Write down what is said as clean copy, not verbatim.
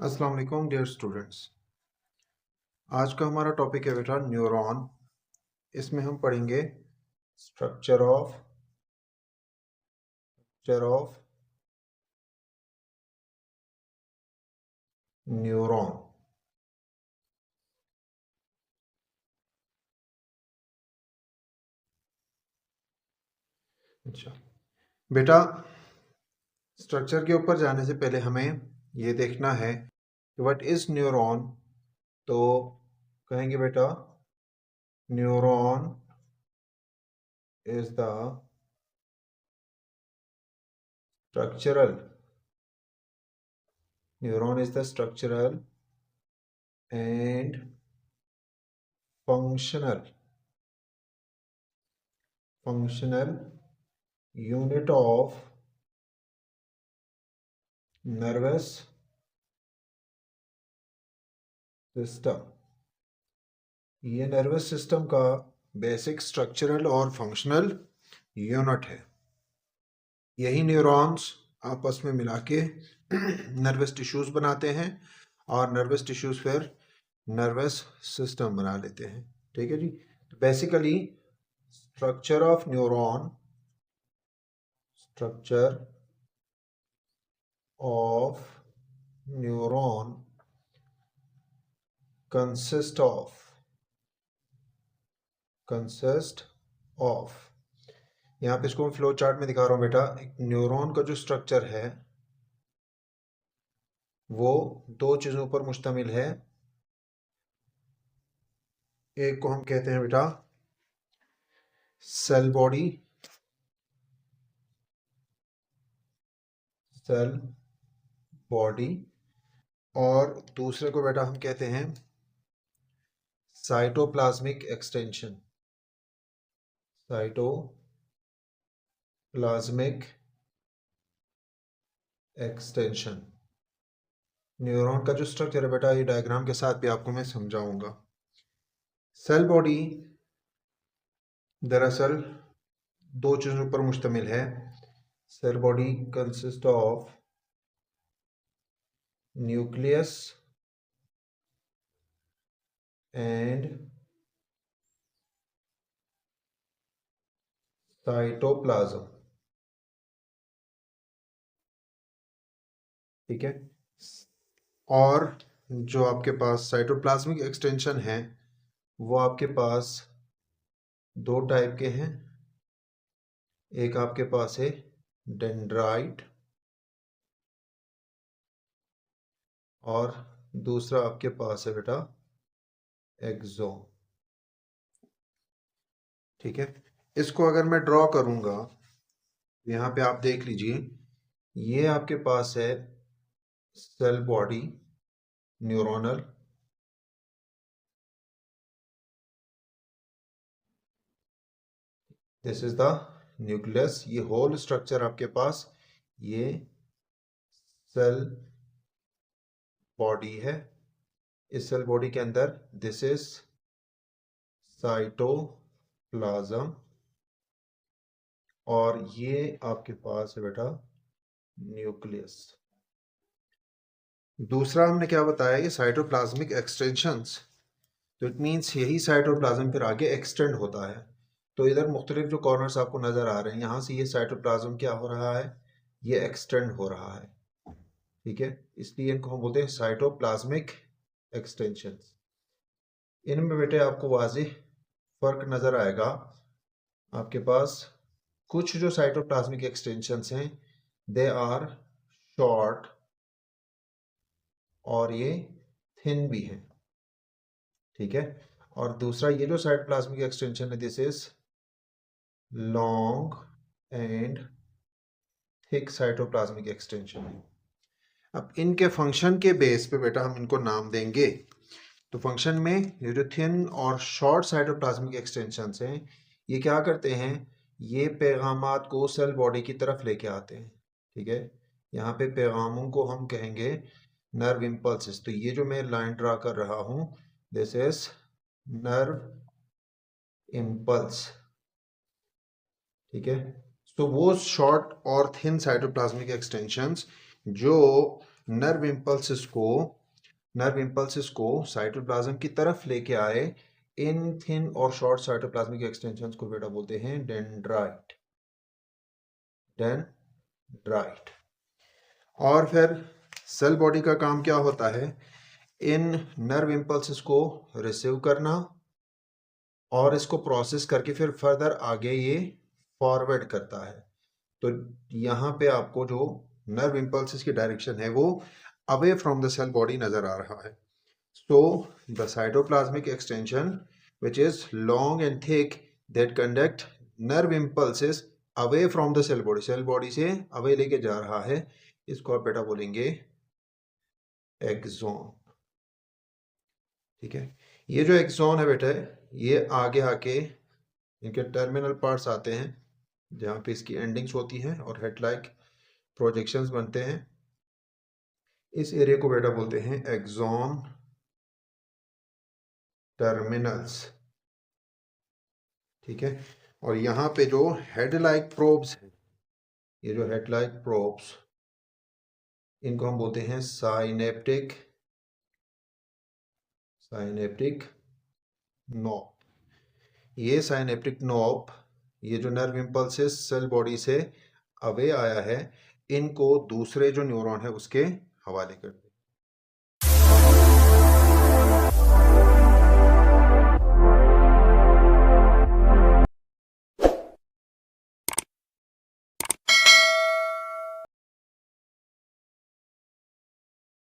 अस्सलाम वालेकुम dear students. आज का हमारा टॉपिक है बेटा न्यूरॉन। इसमें हम पढ़ेंगे स्ट्रक्चर ऑफ न्यूरॉन। अच्छा बेटा, स्ट्रक्चर के ऊपर जाने से पहले हमें ये देखना है कि व्हाट इज न्यूरॉन। तो कहेंगे बेटा neuron is the structural structural and functional unit of nervous system. ये नर्वस सिस्टम का बेसिक स्ट्रक्चरल और फंक्शनल यूनिट है। यही न्यूरॉन्स आपस में मिला के नर्वस टिश्यूज बनाते हैं और नर्वस टिश्यूज फिर नर्वस सिस्टम बना लेते हैं। ठीक है जी। तो basically structure of neuron consist of यहाँ पे इसको मैं फ्लो चार्ट में दिखा रहा हूँ बेटा। एक न्यूरॉन का जो स्ट्रक्चर है वो दो चीजों पर मुश्तमिल है। एक को हम कहते हैं बेटा सेल बॉडी और दूसरे को बेटा हम कहते हैं साइटोप्लाज्मिक एक्सटेंशन। न्यूरॉन का जो स्ट्रक्चर है बेटा, ये डायग्राम के साथ भी आपको मैं समझाऊंगा। सेल बॉडी दरअसल दो चीजों पर मुश्तमिल है। Cell body consist of nucleus and cytoplasm. ठीक है। और जो आपके पास साइटोप्लाज्मिक एक्सटेंशन है वो आपके पास दो टाइप के हैं। एक आपके पास है डेंड्राइट और दूसरा आपके पास है बेटा एक्सोन। ठीक है। इसको अगर मैं ड्रॉ करूंगा, यहाँ पे आप देख लीजिए, ये आपके पास है cell body neuronal, this is the nucleus. ये होल स्ट्रक्चर आपके पास ये सेल बॉडी है। इस सेल बॉडी के अंदर दिस इज साइटोप्लाज्म और ये आपके पास है बेटा न्यूक्लियस। दूसरा हमने क्या बताया, ये साइटोप्लाज्मिक एक्सटेंशंस। तो इट मीन्स यही साइटोप्लाज्म फिर आगे एक्सटेंड होता है। तो इधर मुख्तलिफ जो कॉर्नर्स आपको नजर आ रहे हैं, यहाँ से ये साइटोप्लाज्म क्या हो रहा है, ये एक्सटेंड हो रहा है। ठीक है, इसलिए इनको हम बोलते हैं साइटोप्लाज्मिक एक्सटेंशंस। इनमें बेटे आपको वाज़ेह फर्क नजर आएगा। आपके पास कुछ जो साइटोप्लाज्मिक एक्सटेंशंस हैं दे आर शॉर्ट और ये थिन भी हैं। ठीक है। और दूसरा ये जो साइटोप्लाज्मिक एक्सटेंशन है this is long and thick cytoplasmic extension है। अब इनके फंक्शन के बेस पे बेटा हम इनको नाम देंगे। तो फंक्शन में ये जो थिन और शॉर्ट साइटोप्लाज्मिक एक्सटेंशंस हैं ये क्या करते हैं, ये पैगामात को सेल बॉडी की तरफ लेके आते हैं। ठीक है। यहाँ पे पैगामों को हम कहेंगे नर्व इम्पल्सेस। तो ये जो मैं लाइन ड्रा कर रहा हूँ दिस इज नर्व इम्पल्स। ठीक है। तो वो शॉर्ट और थिन साइटोप्लाज्मिक एक्सटेंशंस जो नर्व इम्पल्सिस को साइटोप्लाज्म की तरफ लेके आए, इन थिन और शॉर्ट साइटोप्लाज्मिक एक्सटेंशंस को बेटा बोलते हैं डेंड्राइट। और फिर सेल बॉडी का काम क्या होता है? इन नर्व इम्पल्सिस को रिसीव करना और इसको प्रोसेस करके फिर फर्दर आगे ये फॉरवर्ड करता है। तो यहाँ पे आपको जो नर्व इम्पल्सिस की डायरेक्शन है वो away from the cell body नजर आ रहा है। So the cytoplasmic extension which is long and thick that conduct nerve impulses away from the cell body, cell body से अवे लेके जा रहा है, इसको आप बेटा बोलेंगे एक्सॉन। ठीक है, ये जो एक्सॉन है बेटा ये आगे आके इनके टर्मिनल पार्ट्स आते हैं जहाँ पे इसकी एंडिंग्स होती हैं और हेड लाइक प्रोजेक्शंस बनते हैं। इस एरिया को बेटा बोलते हैं एक्सॉन टर्मिनल्स। ठीक है, और यहाँ पे जो हेड लाइक प्रोब्स हैं, ये जो हेड लाइक प्रोब्स, इनको हम बोलते हैं साइनेप्टिक नॉब। ये साइनेप्टिक नॉब, ये जो नर्व इम्पल्सेस सेल बॉडी से अवे आया है, इनको दूसरे जो न्यूरॉन है उसके हवाले करते हैं।